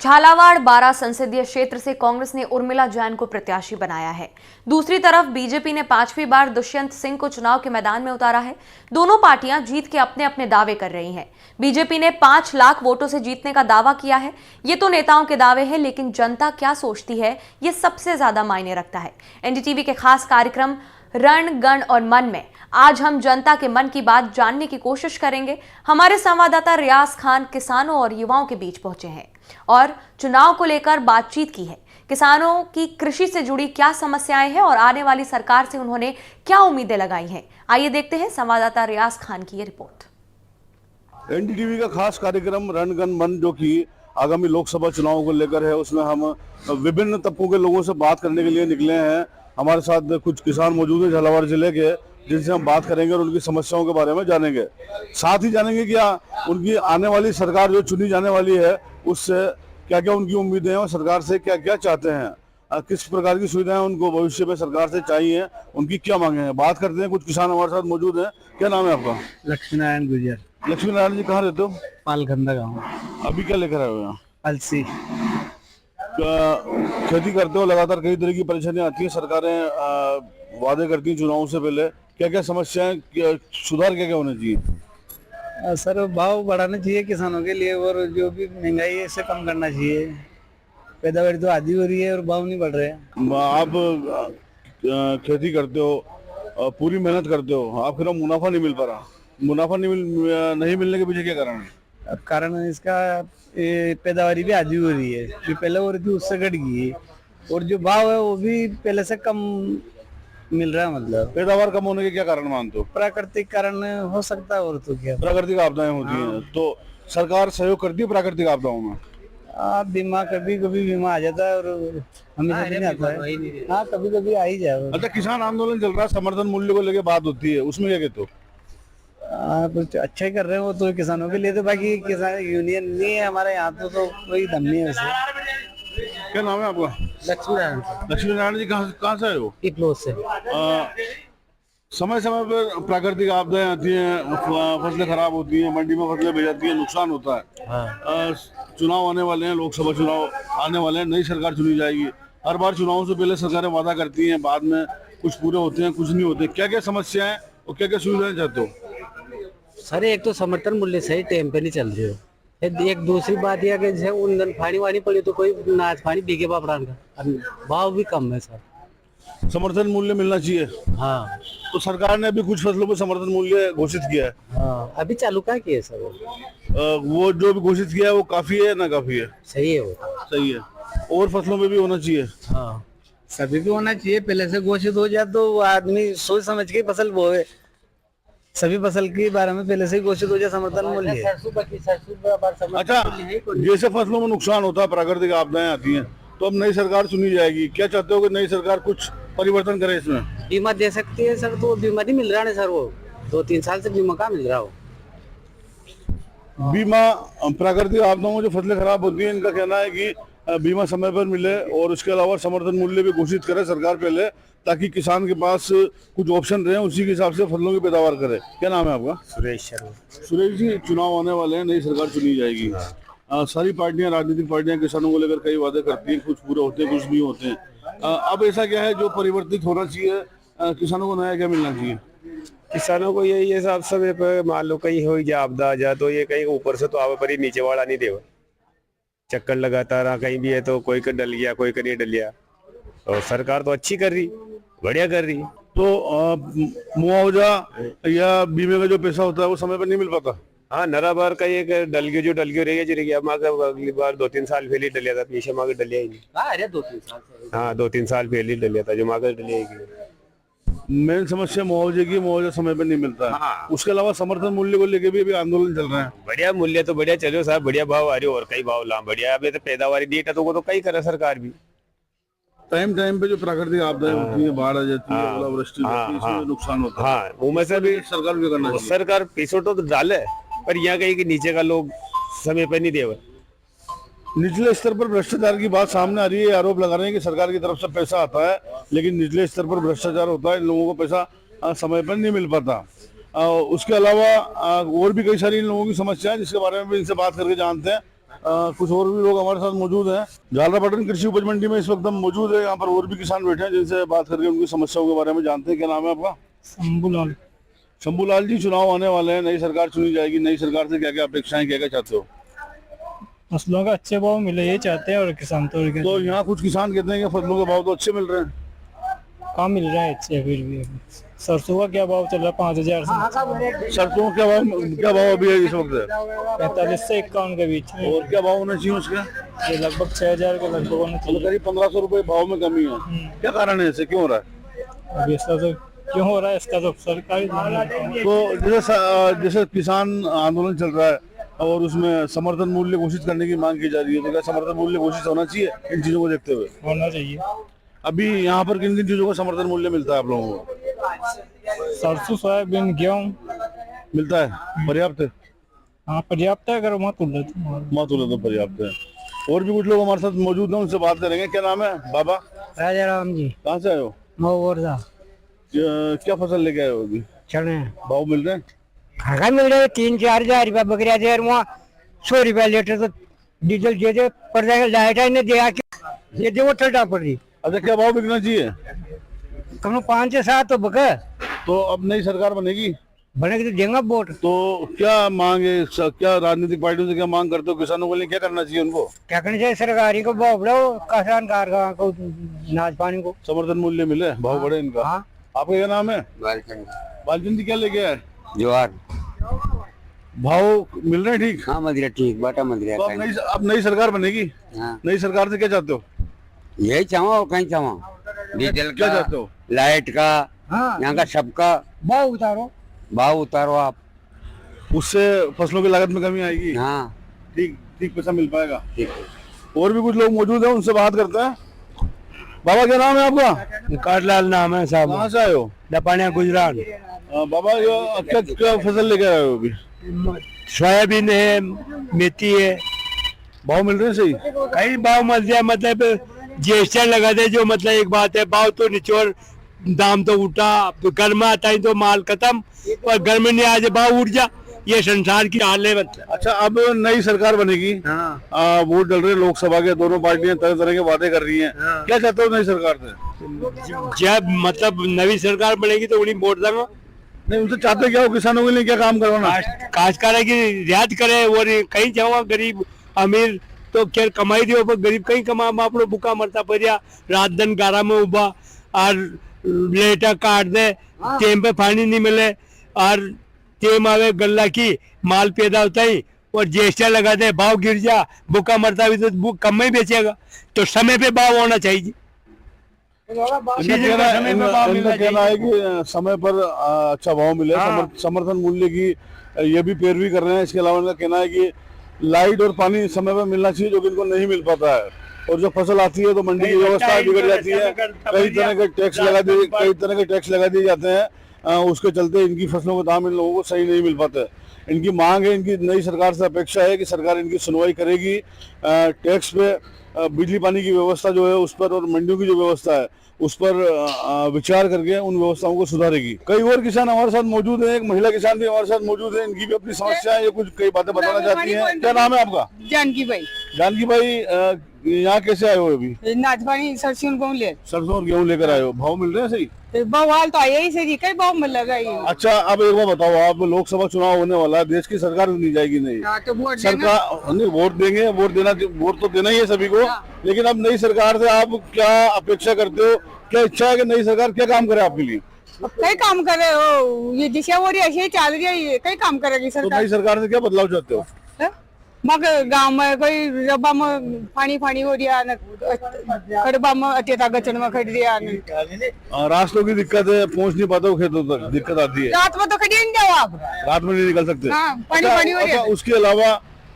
झालावाड़ बारां संसदीय क्षेत्र से कांग्रेस ने उर्मिला जैन को प्रत्याशी बनाया है। दूसरी तरफ बीजेपी ने 5वीं बार दुष्यंत सिंह को चुनाव के मैदान में उतारा है। दोनों पार्टियां जीत के अपने अपने दावे कर रही हैं। बीजेपी ने 5 लाख वोटों से जीतने का दावा किया है। ये तो नेताओं के दावे हैं, लेकिन जनता क्या सोचती है ये सबसे ज्यादा मायने रखता है। एनडीटीवी के खास कार्यक्रम रण गण और मन में आज हम जनता के मन की बात जानने की कोशिश करेंगे। हमारे संवाददाता रियाज खान किसानों और युवाओं के बीच पहुंचे हैं और चुनाव को लेकर बातचीत की है। किसानों की कृषि से जुड़ी क्या समस्याएं हैं और आने वाली सरकार से उन्होंने क्या उम्मीदें लगाई हैं, आइए देखते हैं संवाददाता रियाज खान की ये रिपोर्ट। एनडीटीवी का खास कार्यक्रम रण गण मन जो कि आगामी लोकसभा चुनाव को लेकर है, उसमें हम विभिन्न तबकों के लोगों से बात करने के लिए निकले हैं। हमारे साथ कुछ किसान मौजूद हैं झालावाड़ जिले के, जिनसे हम बात करेंगे और उनकी समस्याओं के बारे में जानेंगे। साथ ही जानेंगे क्या उनकी आने वाली सरकार जो चुनी जाने वाली है उससे क्या क्या उनकी उम्मीदें हैं और सरकार से क्या क्या चाहते हैं, किस प्रकार की सुविधाएं उनको भविष्य में सरकार से चाहिए, उनकी क्या मांगे हैं। बात करते हैं, कुछ किसान हमारे साथ मौजूद हैं। क्या नाम है आपका? लक्ष्मी नारायण गुजर। लक्ष्मी नारायण जी, कहाँ रहते हो? पालखंडा गाँव। अभी क्या लेकर आए हो यहाँ? अलसी। खेती करते हो, लगातार कई तरह की परेशानियां आती है, सरकारें वादे करती हैं चुनाव से पहले। क्या क्या समस्याएं, सुधार क्या क्या होने चाहिए? सर, भाव बढ़ाना चाहिए किसानों के लिए और जो भी महंगाई है इसे कम करना चाहिए। पैदावार तो आधी हो रही है और भाव नहीं बढ़ रहे हैं। आप खेती करते हो, पूरी मेहनत करते हो, आपके ना मुनाफा नहीं मिल पा रहा। मुनाफा नहीं मिलने के पीछे क्या कारण है? अब कारण इसका पैदावारी भी आधी हो रही है, जो पहले हो रही थी उससे घट गई है और जो भाव है वो भी पहले से कम मिल रहा है। मतलब पैदावार कम होने के क्या कारण मानते हो? प्राकृतिक कारण हो सकता है और तो क्या। प्राकृतिक आपदाएं होती हैं तो सरकार सहयोग करती है प्राकृतिक आपदाओं में? बीमा कभी कभी बीमा आ जाता है और हमेशा नहीं आता है। हाँ, कभी कभी आ ही जाए। अच्छा, किसान आंदोलन चल रहा है, समर्थन मूल्य को लेकर बात होती है, उसमें क्या कहते हो? कुछ अच्छा ही कर रहे हो तो किसानों के लिए, तो बाकी किसान यूनियन नहीं है हमारे यहाँ तो कोई दम नहीं है वैसे। क्या नाम है आपका? लक्ष्मी नारायण। लक्ष्मी नारायण जी, कहाँ से आए हो? इपलोद से। समय समय पर प्राकृतिक आपदाएं आती हैं, फसलें खराब होती हैं, मंडी में फसलें भेज जाती हैं, नुकसान होता है। हाँ। चुनाव आने वाले हैं, लोकसभा चुनाव आने वाले हैं, नई सरकार चुनी जाएगी। हर बार चुनाव से पहले सरकारें वादा करती हैं, बाद में कुछ पूरे होते हैं, कुछ नहीं होते। क्या क्या समस्याएं और क्या क्या सुविधाएं चाहते हो? सर, एक तो समर्थन मूल्य सही टाइम पे नहीं चल रही हो। एक दूसरी बात यह कि जैसे ऊंधन फाड़ी वानी पड़ी तो कोई नाच फाड़ी बिके बापड़ान का भाव भी कम है सर। समर्थन मूल्य मिलना चाहिए। हाँ, तो सरकार ने अभी कुछ फसलों पर समर्थन मूल्य घोषित किया है। हाँ, अभी चालू क्या किया सर? वो जो भी घोषित किया है वो काफी है ना? काफी है, सही है वो। सही है। और फसलों में भी होना चाहिए। हाँ, सभी भी होना चाहिए। पहले से घोषित हो जाए तो आदमी सोच समझ के फसल बोए। सभी फसल के बारे में पहले से ही घोषित हो जाए समर्थन मूल्य। अच्छा, जैसे फसलों में नुकसान होता है, प्राकृतिक आपदाएं आती हैं, तो अब नई सरकार चुनी जाएगी, क्या चाहते हो कि नई सरकार कुछ परिवर्तन करे इसमें? बीमा दे सकती है सर, तो बीमा नहीं मिल रहा है सर। वो 2-3 साल से बीमा कहाँ मिल रहा हो। बीमा प्राकृतिक आपदाओं में जो फसलें खराब होती हैं, इनका कहना है कि बीमा समय पर मिले और उसके अलावा समर्थन मूल्य भी घोषित करे सरकार पहले, ताकि किसान के पास कुछ ऑप्शन रहे, उसी के हिसाब से फसलों की पैदावार करे। क्या नाम है आपका? सुरेश शर्मा। सुरेश जी, चुनाव आने वाले हैं, नई सरकार चुनी जाएगी। सारी पार्टियां, राजनीतिक पार्टियां किसानों को लेकर कई वादे करती हैं, कुछ पूरे होते हैं, कुछ नहीं होते हैं। अब ऐसा क्या है जो परिवर्तित होना चाहिए? किसानों को नया क्या मिलना चाहिए? किसानों को यही साहब समय पर मान लो कहीं हो जा आपदा आ जा तो ये कहीं ऊपर से तो आवे पर ही नीचे वाला नहीं देवा। चक्कर लगाता रहा, कहीं भी है तो कोई का डल गया, कोई का नहीं डल गया। और सरकार तो अच्छी कर रही, बढ़िया कर रही। तो मुआवजा या बीमे का जो पैसा होता है वो समय पर नहीं मिल पाता? हाँ, नरा बार का एक डल गया जो रह गया अगली बार 2-3 साल पहले डलिया था, पीछे मांगे डलिया ही नहीं। अरे 2-3 साल से। हाँ, 2-3 साल पहले डलिया था जो मांगे डलिया ही। मेन समस्या मुआवजे की, मुआवजा समय पर नहीं मिलता है। हाँ। उसके अलावा समर्थन मूल्य को लेकर भी अभी आंदोलन चल रहा है। बढ़िया मूल्य तो बढ़िया चलो साहब, बढ़िया भाव आ रही हो और कई भाव ला बढ़िया। अभी तो पैदावारी दी था तो कई करे सरकार भी। टाइम टाइम पे जो प्राकृतिक आपदाएं होती है, बाढ़ आ जाती है, ओलावृष्टि होती है, इसमें नुकसान होता है। हाँ, उनमें से भी सरकार भी करना चाहिए। सरकार पैसों तो डाले, पर यहाँ कहीं कि नीचे का लोग समय पर नहीं देवे। निचले स्तर पर भ्रष्टाचार की बात सामने आ रही है। आरोप लगा रहे हैं कि सरकार की तरफ से पैसा आता है, लेकिन निचले स्तर पर भ्रष्टाचार होता है, इन लोगों को पैसा समय पर नहीं मिल पाता। उसके अलावा और भी कई सारी इन लोगों की समस्या है, जिसके बारे में भी इनसे बात करके जानते हैं। कुछ और भी लोग हमारे साथ मौजूद हैं। झालरापाटन कृषि उपज मंडी में इस वक्त हम मौजूद है। यहाँ पर और भी किसान बैठे हैं जिनसे बात करके उनकी समस्याओं के बारे में जानते हैं। क्या नाम है आपका? शंभूलाल। शंभूलाल जी, चुनाव आने वाले हैं, नई सरकार चुनी जाएगी, नई सरकार से क्या क्या अपेक्षाएं, क्या क्या चाहते हो? फसलों का अच्छे भाव मिले ये चाहते हैं, और किसान तो यहाँ कुछ किसान कहते हैं कि फसलों के भाव तो अच्छे मिल रहे हैं। कहाँ मिल रहा है अच्छे? फिर भी सरसों का क्या भाव चल रहा है? 5,000 से। सरसों का क्या भाव अभी है इस वक्त? 45 से 51 के बीच में। और क्या भाव होना चाहिए उसका? ये लगभग 6,000 के लगभग होना मतलब चाहिए। करीब 1,500 रुपए भाव में कमी है। क्या कारण है ऐसे, क्यों हो रहा है? अब ऐसा तो क्यों हो रहा है इसका तो सरकारी तो जैसे किसान आंदोलन चल रहा है और उसमें समर्थन मूल्य घोषित करने की मांग की जा रही है, तो क्या समर्थन मूल्य घोषित होना चाहिए इन चीजों को देखते हुए? होना चाहिए। अभी यहाँ पर किन किन चीजों का समर्थन मूल्य मिलता है आप लोगों को? सरसों, सोयाबीन, गेहूँ मिलता है पर्याप्त है? हाँ पर्याप्त है, अगर मत उल्ले तो पर्याप्त है। और भी कुछ लोग हमारे साथ मौजूद हैं, उनसे बात करेंगे। क्या नाम है बाबा? राजा राम जी, कहाँ से आए हो? मोरदा। क्या फसल लेके आए हो अभी? चने भाव मिल रहे हैं? खागा मिल रहे 3-4 हजार रुपया बकरिया दे, वहाँ 100 रुपया लीटर तो डीजल दे दे पड़ जाएगा। लाइट ने दिया ये दे वो ठंडा पड़ रही। अच्छा, क्या भाव बिकना चाहिए? कम 5 से 7 तो बके। तो अब नई सरकार बनेगी, बनेगी तो देंगे वोट। तो क्या मांग है, क्या राजनीतिक पार्टियों से क्या मांग करते हो? किसानों के लिए क्या करना चाहिए उनको? क्या करना चाहिए? सरकारी को भाव बढ़ाओ, किसान कारखाना को नाच पानी को समर्थन मूल्य मिले, भाव बढ़े इनका। हाँ। आपका क्या नाम है? बालचंद जी, क्या लेके आए? ज्वार। भाव मिल रहे हैं ठीक? हाँ मदिरा ठीक, बाटा मदिरा। तो अब नई सरकार बनेगी। हाँ। नई सरकार से क्या चाहते हो? यही चाहो और कहीं चाहो, डीजल क्या का, चाहते हो? लाइट का, हाँ। यहाँ का सबका भाव उतारो। भाव उतारो आप। उससे फसलों की लागत में कमी आएगी। हाँ ठीक ठीक पैसा मिल पाएगा। ठीक है। और भी कुछ लोग मौजूद हैं, उनसे बात करते हैं। बाबा, क्या नाम है आपका? काटलाल नाम है साहब। कहाँ से आए हो? डपानिया गुजरात। बाबा, ये क्या फसल लेके आए हो अभी? सोयाबीन है, मेथी है। भाव मिल रहे हैं सही? कई भाव मिल जाए, मतलब जीएसटी लगा दे जो, मतलब एक बात है, भाव तो निचोड़, दाम तो उठा, गर्म आता है तो माल खत्म, और गर्म नहीं आ जाए भाव उठ जा। ये संसार की हाल है मतलब। अच्छा, अब नई सरकार बनेगी। हाँ। वोट डल रहे हैं लोकसभा के, दोनों पार्टियां तरह तरह के वादे कर रही हैं। हाँ। क्या चाहते हो नई सरकार से? जब मतलब नवी सरकार बनेगी तो उन्हीं वोट देंगे। नहीं, उनसे चाहते क्या हो? किसानों के लिए क्या काम करवाना? काश्तकार की रियायत करे, और कहीं जाओ गरीब अमीर तो खैर कमाई दियो, पर गरीब कहीं कमा आपको भूखा मरता पड़िया, रात दिन गारा में उबा और लेटा काट दे, टेम पे पानी नहीं मिले, और टेम आवे गल्ला की माल पैदा होता ही, और जीएसटी लगा दे, भाव गिर जा, भूखा मरता भी तो कम ही बेचेगा। तो समय पे भाव होना चाहिए। इनका कहना है कि समय पर अच्छा भाव मिले। हाँ। समर्थन मूल्य की ये भी पैरवी कर रहे हैं। इसके अलावा इनका कहना है कि लाइट और पानी समय पर मिलना चाहिए, जो कि इनको नहीं मिल पाता है। और जब फसल आती है तो मंडी की व्यवस्था बिगड़ जाती है, कई तरह के टैक्स लगा दिए जाते हैं। उसके चलते इनकी फसलों के दाम इन लोगों को सही नहीं मिल पाते। इनकी मांग है, इनकी नई सरकार से अपेक्षा है कि सरकार इनकी सुनवाई करेगी, टैक्स पे, बिजली पानी की व्यवस्था जो है उस पर, और मंडियों की जो व्यवस्था है उस पर विचार करके उन व्यवस्थाओं को सुधारेगी। कई और किसान हमारे साथ मौजूद हैं, एक महिला किसान भी हमारे साथ मौजूद है। इनकी भी अपनी समस्या है, ये कुछ कई बातें बताना चाहती हैं। क्या नाम है आपका? जानकी भाई। जानकी भाई, यहाँ कैसे आए हो अभी? नाचपानी सरसों को ले सरसों और गेहूँ लेकर आए हो, भाव मिल रहे हैं सही? बवाल तो आया ही सही, कई भाव मिल लगा ये। अच्छा, अब एक बार बताओ, आप लोकसभा चुनाव होने वाला है, देश की सरकार नहीं जाएगी नहीं? हाँ, तो वोट देना। सरकार नहीं, वोट देंगे, वोट तो देना ही है सभी को। लेकिन अब नई सरकार से आप क्या अपेक्षा करते हो? क्या इच्छा है कि नई सरकार क्या काम करे आपके लिए? कई काम करे हो, ये दिशा हो रही है, ऐसे ही चल रही है, कई काम करेगी तो सरकार। नई सरकार से क्या बदलाव चाहते हो? मग गांव में कोई रबा में पानी हो रहा न, खड़बा में अत्यता गचन में खड़ रहा न। रास्तों की दिक्कत है, पहुंच नहीं पाते हो खेतों तक, दिक्कत आती है। रात में तो खड़ी नहीं जाओ आप, रात में नहीं निकल सकते। हाँ, पानी हो रहा है। उसके अलावा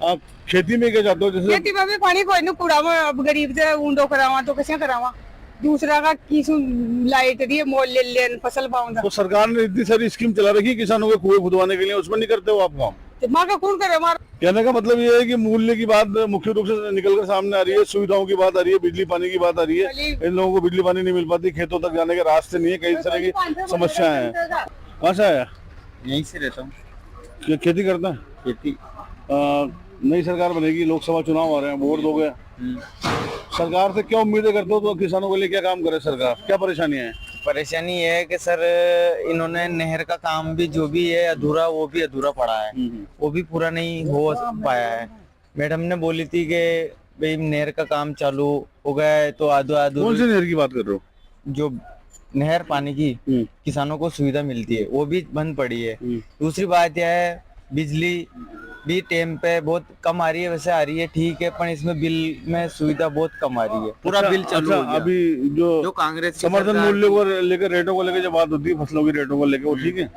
आप खेती में क्या चाहते हो? जैसे खेती में भी पानी कोई नहीं, कूड़ा में अब गरीब से ऊंडो करावा तो कैसे करावा, दूसरा का किसु लाइट दिए मोल ले लेन फसल बाउंड। तो सरकार ने इतनी सारी स्कीम चला रखी है किसानों के कुएं खुदवाने के लिए, उसमें नहीं करते हो आप काम? माँ का कौन करे हमारा? कहने का मतलब ये है कि मूल्य की बात मुख्य रूप से निकलकर सामने आ रही है, सुविधाओं की बात आ रही है, बिजली पानी की बात आ रही है। इन लोगों को बिजली पानी नहीं मिल पाती, खेतों तक जाने के रास्ते नहीं है, कई तरह की समस्याएं हैं। कहाँ से आया? यहीं से रहता हूँ। खेती करते हैं? खेती नई सरकार बनेगी, लोकसभा चुनाव आ रहे हैं, वोट दोगे? सरकार से क्या उम्मीदें करते हो? तो किसानों के लिए क्या काम करे सरकार? क्या परेशानियां हैं? परेशानी ये है कि सर इन्होंने नहर का काम भी जो भी है अधूरा, वो भी अधूरा पड़ा है, वो भी पूरा नहीं हो पाया है। मैडम ने बोली थी कि भाई नहर का काम चालू हो गया है, तो कौन सी आधो नहर की बात कर रहे हो? जो नहर पानी की किसानों को सुविधा मिलती है वो भी बंद पड़ी है। दूसरी बात यह है बिजली भी टाइम पे बहुत कम आ रही है, वैसे आ रही है ठीक है, पर इसमें बिल में सुविधा बहुत कम आ रही है, पूरा बिल चालू हो गया। अभी जो कांग्रेस की समर्थन सरकार मूल्य को लेकर, रेटों को लेकर जो बात होती है, फसलों की रेटों को लेकर, वो ठीक है?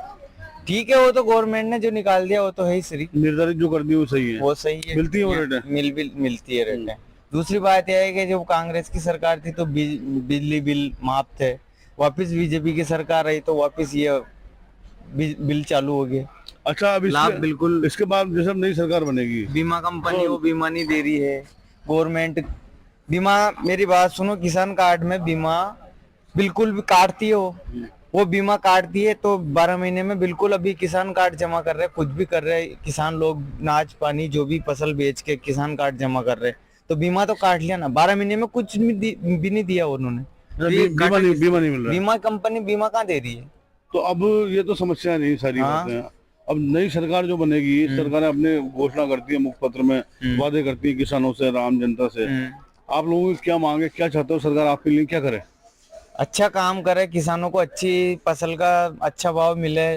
ठीक है, वो तो गवर्नमेंट ने जो निकाल दिया वो तो है ही सही, निर्धारित जो कर दी वो सही है, वो सही है, मिलती है वो रेटें? मिलती है रेटें। दूसरी बात यह है कि जब कांग्रेस की सरकार थी तो बिजली बिल माफ थे, वापस बीजेपी की सरकार आई तो वापस ये बिल चालू हो गए। अच्छा, अब लाभ बिल्कुल, इसके बाद जैसे नई सरकार बनेगी, बीमा कंपनी वो बीमा नहीं दे रही है गवर्नमेंट। बीमा, मेरी बात सुनो, किसान कार्ड में बीमा बिल्कुल भी काटती है, वो बीमा काटती है तो 12 महीने में बिल्कुल अभी किसान कार्ड जमा कर रहे हैं, कुछ भी कर रहे हैं किसान लोग, नाच पानी जो भी फसल बेच के किसान कार्ड जमा कर रहे हैं, तो बीमा तो काट लिया ना, 12 महीने में कुछ भी नहीं दिया उन्होंने। बीमा नहीं मिल रहा है। बीमा कंपनी बीमा कहाँ दे रही है? तो अब ये तो समस्या नहीं सारी बातें। अब नई सरकार जो बनेगी, सरकार अपने घोषणा करती है, मुखपत्र में वादे करती है किसानों से, आम जनता से। आप लोगों की क्या मांगे, क्या चाहते हो सरकार आपके लिए क्या करे? अच्छा काम करे, किसानों को अच्छी फसल का अच्छा भाव मिले।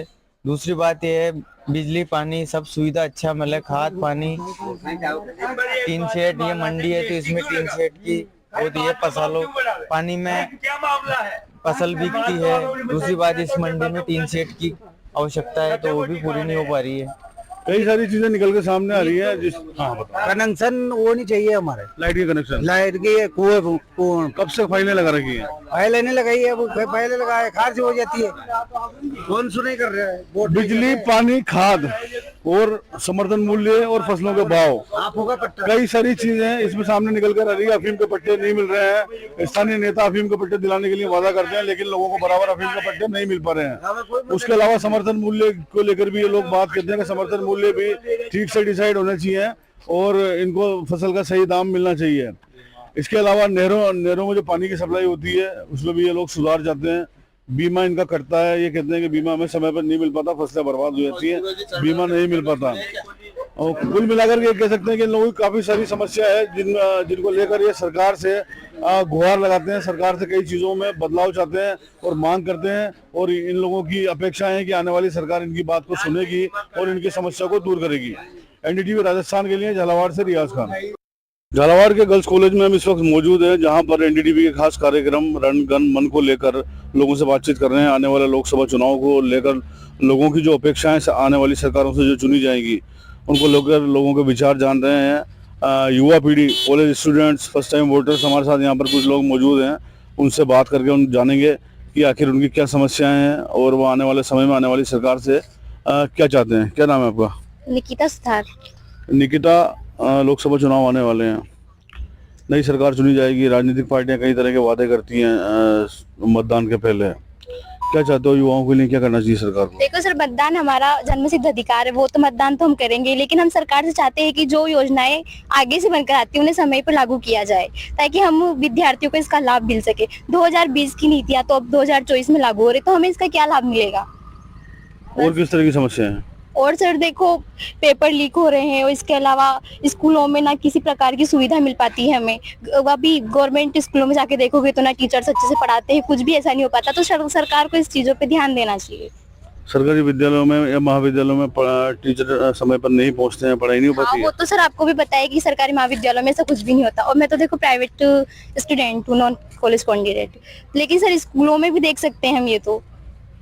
दूसरी बात ये है बिजली पानी सब सुविधा अच्छा मिले, खाद पानी, टीन शेड, ये मंडी है तो इसमें टीन शेड की होती है, फसलों पानी में फसल बिकती है। दूसरी बात इस मंडी में टीन शेड की आवश्यकता है तो वो भी पूरी नहीं हो पा रही है। कई सारी चीजें निकल के सामने आ रही है। कनेक्शन वो नहीं चाहिए हमारे, लाइट के कनेक्शन, लाइट की कुएं कब से फाइलें लगा रखी है? पहले नहीं लगाई है, वो पहले लगाए, खारिज हो जाती है, कौन सुनाई कर रहा है। बिजली, पानी, खाद और समर्थन मूल्य और फसलों के भाव, कई सारी चीजें हैं इसमें सामने निकल कर आ रही है। अफीम के पट्टे नहीं मिल रहे हैं, स्थानीय नेता अफीम के पट्टे दिलाने के लिए वादा करते हैं, लेकिन लोगों को बराबर अफीम के पट्टे नहीं मिल पा रहे हैं। उसके अलावा समर्थन मूल्य को लेकर भी ये लोग बात करते हैं कि समर्थन मूल्य भी ठीक से डिसाइड होना चाहिए और इनको फसल का सही दाम मिलना चाहिए। इसके अलावा नहरों में जो पानी की सप्लाई होती है उसमें भी ये लोग सुधार चाहते हैं। बीमा इनका कटता है, ये कहते हैं कि बीमा हमें समय पर नहीं मिल पाता, फसलें बर्बाद हो जाती है, बीमा नहीं मिल पाता। और कुल मिलाकर ये कह सकते हैं कि इन लोगों की काफी सारी समस्या है जिनको लेकर ये सरकार से गुहार लगाते हैं, सरकार से कई चीजों में बदलाव चाहते हैं और मांग करते हैं। और इन लोगों की अपेक्षा है कि आने वाली सरकार इनकी बात को सुनेगी और इनकी समस्या को दूर करेगी। एनडीटीवी राजस्थान के लिए झालावाड़ से रियाज खान। झालावाड़ के गर्ल्स कॉलेज में हम इस वक्त मौजूद हैं, जहां पर एनडीटीवी के खास कार्यक्रम रण गण मन को लेकर लोगों से बातचीत कर रहे हैं। आने वाले लोकसभा चुनाव को लेकर लोगों की जो अपेक्षाएं आने वाली सरकारों से जो चुनी जाएंगी उनको लेकर लोगों के विचार जान रहे हैं। युवा पीढ़ी, college students, first time voters हमारे साथ यहाँ पर कुछ लोग मौजूद हैं, उनसे बात करके उन जानेंगे कि आखिर उनकी क्या समस्याएं हैं और वो आने वाले समय में आने वाली सरकार से क्या चाहते हैं। क्या नाम है आपका? निकिता सुथार। निकिता, लोकसभा चुनाव आने वाले हैं, नई सरकार चुनी जाएगी, राजनीतिक पार्टियां कई तरह के वादे करती हैं मतदान के पहले, क्या चाहते हो युवाओं के लिए क्या करना चाहिए सरकार को? देखो सर, मतदान हमारा जन्मसिद्ध अधिकार है, वो तो मतदान तो हम करेंगे, लेकिन हम सरकार से चाहते हैं कि जो योजनाएं आगे से बनकर आती है उन्हें समय पर लागू किया जाए ताकि हम विद्यार्थियों को इसका लाभ मिल सके। 2020 की नीतियां तो अब 2024 में लागू हो रही, तो हमें इसका क्या लाभ मिलेगा? और किस तरह की समस्या है? और सर देखो, पेपर लीक हो रहे हैं और इसके अलावा स्कूलों में ना किसी प्रकार की सुविधा मिल पाती है हमें। अभी गवर्नमेंट स्कूलों में जाके देखोगे तो ना टीचर्स अच्छे से पढ़ाते हैं, कुछ भी ऐसा नहीं हो पाता। तो सरकार को इस चीजों पे ध्यान देना चाहिए। सरकारी विद्यालयों में या महाविद्यालयों में टीचर समय पर नहीं पहुंचते हैं, पढ़ाई नहीं हो पाती है। वो तो सर आपको भी बताया कि सरकारी महाविद्यालयों में ऐसा कुछ भी नहीं होता। और मैं तो देखो प्राइवेट स्टूडेंट हूँ, नॉन कॉलेज कैंडिडेट, लेकिन सर स्कूलों में भी देख सकते हैं हम, ये तो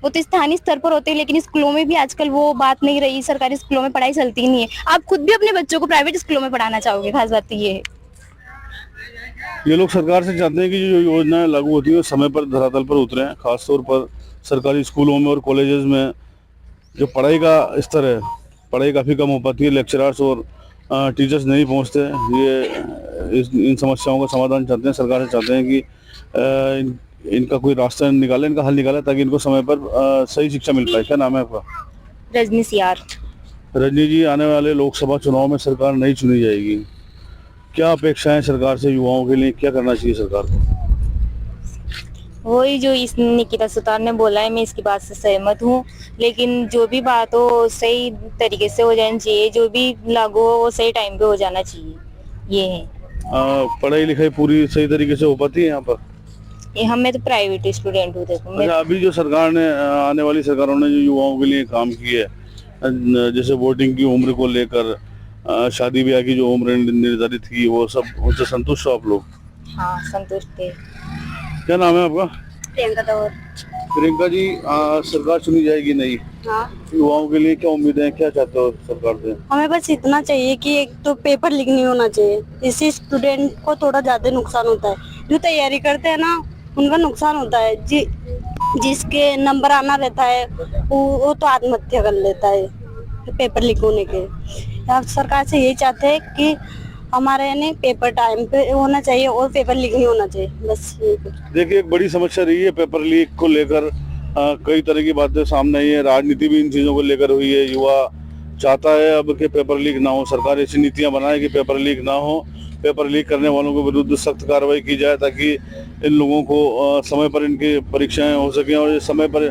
वो तो स्थानीय स्तर पर होते हैं, लेकिन स्कूलों में भी आजकल वो बात नहीं रही। सरकारी स्कूलों में पढ़ाई चलती नहीं है। आप खुद भी अपने बच्चों को प्राइवेट स्कूलों में पढ़ाना चाहोगे, खास बात तो ये है। ये लोग सरकार से चाहते हैं कि जो योजनाएं लागू होती है समय पर धरातल पर उतरे। खासतौर पर सरकारी स्कूलों में और कॉलेजेस में जो पढ़ाई का स्तर है, पढ़ाई काफ़ी कम हो पाती है, लेक्चरर्स और टीचर्स नहीं पहुंचते। ये इन समस्याओं का समाधान चाहते हैं, सरकार से चाहते हैं कि इनका कोई रास्ता निकाले, इनका हल निकाले ताकि इनको समय पर सही शिक्षा मिल पाए। क्या नाम है आपका? रजनी सियार। रजनी जी, आने वाले लोकसभा चुनाव में सरकार नहीं चुनी जाएगी, क्या अपेक्षाएं सरकार से युवाओं के लिए, क्या करना चाहिए सरकार को? वही जो इस निकिता सुतार ने बोला है, मैं इसकी बात से सहमत हूँ, लेकिन जो भी बात हो सही तरीके से हो जानी चाहिए, जो भी लागू हो वो सही टाइम पे हो जाना चाहिए, ये है। पढ़ाई लिखाई पूरी सही तरीके से हो पाती है यहाँ पर? ये हमें तो प्राइवेट स्टूडेंट हूँ, देखो मैं अच्छा, अभी जो सरकार ने, आने वाली सरकारों ने जो युवाओं के लिए काम किए, जैसे वोटिंग की उम्र को लेकर, शादी ब्याह की जो उम्र निर्धारित की, वो सब उनसे संतुष्ट हो आप लोग? हाँ संतुष्ट थे। क्या नाम है आपका? प्रियंका तौर। प्रियंका जी, सरकार चुनी जाएगी नहीं, हाँ, युवाओं के लिए क्या उम्मीदें, क्या चाहते हो सरकार से? हमें बस इतना चाहिए कि एक तो पेपर लीक नहीं होना चाहिए, इससे स्टूडेंट को थोड़ा ज्यादा नुकसान होता है। जो तैयारी करते हैं ना उनका नुकसान होता है, जिसके नंबर आना रहता है वो तो आत्महत्या कर लेता है पेपर लीक होने के। अब सरकार से यही चाहते हैं कि हमारे यानी पेपर टाइम पे होना चाहिए और पेपर लीक नहीं होना चाहिए, बस यही कुछ। देखिए, एक बड़ी समस्या रही है पेपर लीक को लेकर, कई तरह की बातें सामने आई है, राजनीति भी इन चीजों को लेकर हुई है। युवा चाहता है अब कि पेपर लीक ना हो, सरकार ऐसी नीतियां बनाए कि पेपर लीक ना हो, पेपर लीक करने वालों के विरुद्ध सख्त कार्रवाई की जाए, ताकि इन लोगों को समय पर इनकी परीक्षाएं हो सकें और समय पर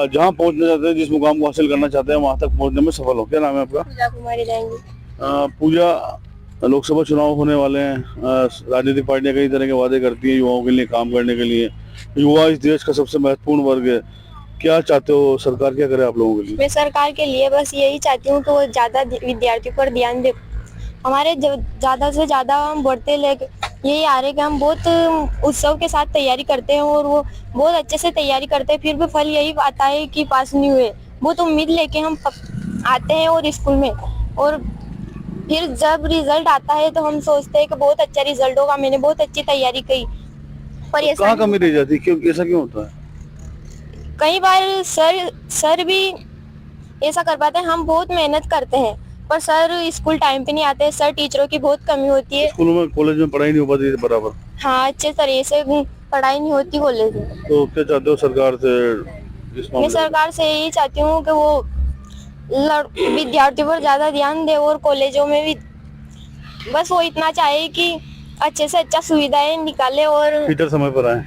जहां पहुंचना चाहते हैं, जिस मुकाम को हासिल करना चाहते हैं, वहां तक पहुंचने में सफल हो। क्या नाम है आपका? पूजा कुमारी रहेंगी। पूजा, लोकसभा चुनाव होने वाले हैं, राजनीतिक पार्टियां कई तरह के वादे करती हैं युवाओं के लिए काम करने के लिए। युवा इस देश का सबसे महत्वपूर्ण वर्ग है, क्या चाहते हो सरकार क्या करे आप लोगों के लिए? मैं सरकार के लिए बस यही चाहती हूँ कि वो ज्यादा विद्यार्थियों पर ध्यान दे। हमारे ज्यादा से ज्यादा हम बढ़ते लेके यही आ रहे कि हम बहुत उत्सव के साथ तैयारी करते हैं और वो बहुत अच्छे से तैयारी करते हैं, फिर भी फल यही आता है कि पास नहीं हुए। बहुत उम्मीद लेके हम आते हैं और स्कूल में, और फिर जब रिजल्ट आता है तो हम सोचते हैं कि बहुत अच्छा रिजल्ट होगा, मैंने बहुत अच्छी तैयारी की, पर ऐसा कहाँ कमी रह जाती है, क्यों, ऐसा क्यों होता है? कई बार सर भी ऐसा कर पाते हैं। हम बहुत मेहनत करते हैं पर सर स्कूल टाइम पे नहीं आते। सर टीचरों की बहुत कमी होती है। स्कूलों में, कॉलेज में पढ़ाई नहीं हो पाती बराबर? हाँ, अच्छे तरह से पढ़ाई नहीं होती कॉलेज में। तो क्या चाहते हो सरकार से इस मैं मामले में? सरकार से यही चाहती हूँ कि वो विद्यार्थियों पर ज्यादा ध्यान दे और कॉलेजों में भी बस वो इतना चाहे कि अच्छे से अच्छा सुविधाएं निकाले और टीचर समय पर आए,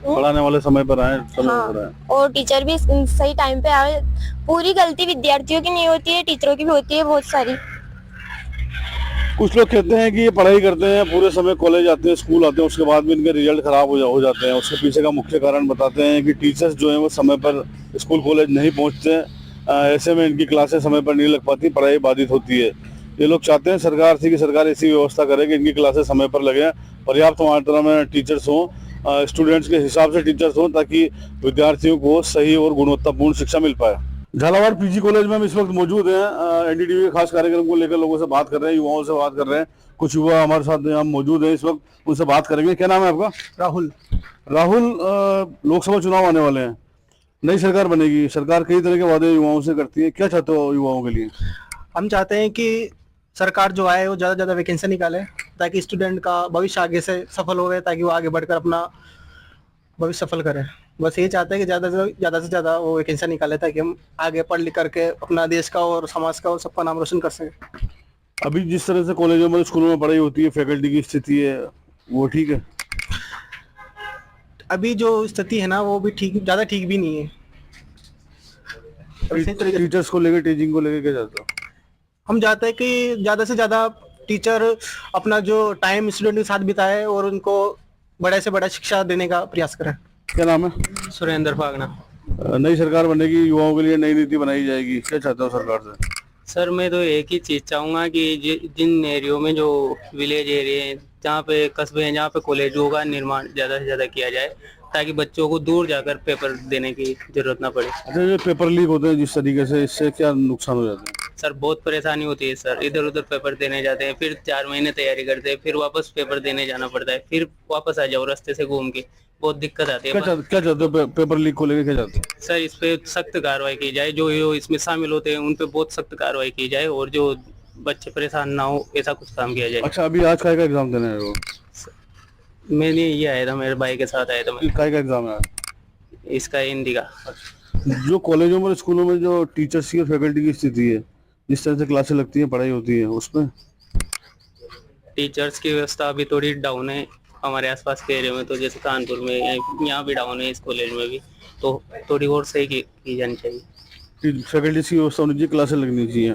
पढ़ाने वाले समय पर आए, समय पर आए। हाँ, और टीचर भी सही टाइम पे आए। पूरी गलती विद्यार्थियों की नहीं होती है, टीचरों की भी होती है बहुत सारी। कुछ लोग कहते हैं कि ये पढ़ाई करते हैं, पूरे समय कॉलेज आते हैं, स्कूल आते हैं, उसके बाद भी इनके रिजल्ट खराब हो जाते हैं। उसके पीछे का मुख्य कारण बताते हैं कि टीचर्स जो हैं वो समय पर स्कूल कॉलेज नहीं पहुंचते। ऐसे में इनकी क्लासें समय पर नहीं लग पाती, पढ़ाई बाधित होती है। ये लोग चाहते हैं सरकार से कि सरकार ऐसी व्यवस्था करे कि इनकी क्लासेस समय पर लगे, पर्याप्त मात्रा में टीचर्स हों, स्टूडेंट्स के हिसाब से टीचर्स हों, ताकि विद्यार्थियों को सही और गुणवत्तापूर्ण शिक्षा मिल पाए। झालावाड़ पीजी कॉलेज में हम इस वक्त मौजूद हैं, एनडीटीवी के खास कार्यक्रम को लेकर लोगों से बात कर रहे हैं, युवाओं से बात कर रहे हैं। कुछ युवा हमारे साथ यहाँ मौजूद हैं इस वक्त, उनसे बात करेंगे। क्या नाम है आपका? राहुल। राहुल, लोकसभा चुनाव आने वाले हैं, नई सरकार बनेगी, सरकार कई तरह के वादे युवाओं से करती है, क्या चाहते हो युवाओं के लिए? हम चाहते हैं कि सरकार जो आए वो ज़्यादा से ज़्यादा वैकेंसी निकाले, ताकि स्टूडेंट का भविष्य आगे से सफल हो, ताकि वो आगे बढ़कर अपना भविष्य सफल करे। बस यही चाहते हैं कि ज़्यादा से ज़्यादा वो वैकेंसी निकाले, ताकि हम आगे पढ़ लिख करके अपना देश का और समाज का और सबका नाम रोशन कर सकें। अभी जिस तरह से कॉलेजों में, स्कूलों में पढ़ाई होती है, फैकल्टी की स्थिति है, वो ठीक है? अभी जो स्थिति है ना वो भी ज़्यादा ठीक भी नहीं है। टीचर्स को लेकर, टीचिंग को लेकर क्या चाहते हो? हम चाहते हैं कि ज़्यादा से ज़्यादा टीचर अपना जो टाइम स्टूडेंट के साथ बिताए और उनको बड़े से बड़ा शिक्षा देने का प्रयास करें। क्या नाम है? सुरेंद्र फागना। नई सरकार बनेगी, युवाओं के लिए नई नीति बनाई जाएगी, क्या चाहते हो सरकार से? सर मैं तो एक ही चीज़ चाहूँगा कि जिन एरियो में जो विलेज एरिया हैं, जहाँ पे कस्बे हैं, जहाँ पे कॉलेजों का निर्माण ज़्यादा से ज़्यादा किया जाए, ताकि बच्चों को दूर जाकर पेपर देने की जरूरत ना पड़े। अच्छा, जो पेपर लीक होते हैं जिस तरीके से, इससे क्या नुकसान हो जाते हैं? सर बहुत परेशानी होती है सर, इधर उधर पेपर देने जाते हैं, फिर 4 महीने तैयारी करते हैं, फिर वापस पेपर देने जाना पड़ता है, फिर वापस आ जाओ रास्ते से घूम के, बहुत दिक्कत आती है। क्या चाहते हो पेपर लीक को लेकर, क्या चाहते हो? सर इस पे सख्त कार्रवाई की जाए, जो इसमें शामिल होते हैं उन पे बहुत सख्त कार्रवाई की जाए, और जो बच्चे परेशान ना हो ऐसा कुछ काम किया जाए। अच्छा, अभी आज काय का एग्जाम देने आए हो? मैंने ये आया था, मेरे भाई के साथ आया था मैं। काय का एग्जाम है? इसका हिंदी का। जो कॉलेजों में, स्कूलों में जो टीचर्स की और फैकल्टी की स्थिति है, जिस तरह से क्लासेस लगती हैं, पढ़ाई होती है, उसमें टीचर्स की व्यवस्था अभी थोड़ी डाउन है हमारे आसपास के एरिया में, तो जैसे कानपुर में यहाँ भी डाउन है, इस कॉलेज में भी, तो थोड़ी और सही की जानी चाहिए। फैकल्टी की व्यवस्था होनी चाहिए, क्लासेस लगनी चाहिए।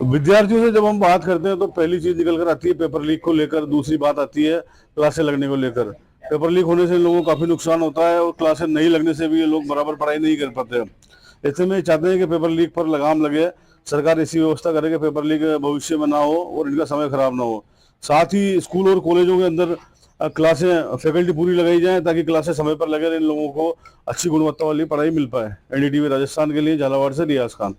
विद्यार्थियों से जब हम बात करते हैं तो पहली चीज निकल कर आती है पेपर लीक को लेकर, दूसरी बात आती है क्लासेस लगने को लेकर। पेपर लीक होने से इन लोगों को काफी नुकसान होता है और क्लासेस नहीं लगने से भी ये लोग बराबर पढ़ाई नहीं कर पाते। ऐसे में चाहते हैं कि पेपर लीक पर लगाम लगे, सरकार ऐसी व्यवस्था करे कि पेपर लीक भविष्य में ना हो और इनका समय खराब ना हो। साथ ही स्कूल और कॉलेजों के अंदर क्लासें फैकल्टी पूरी लगाई जाए ताकि क्लासेस समय पर लगे, इन लोगों को अच्छी गुणवत्ता वाली पढ़ाई मिल पाए। एनडीटीवी राजस्थान के लिए झालावाड़ से रियाज खान।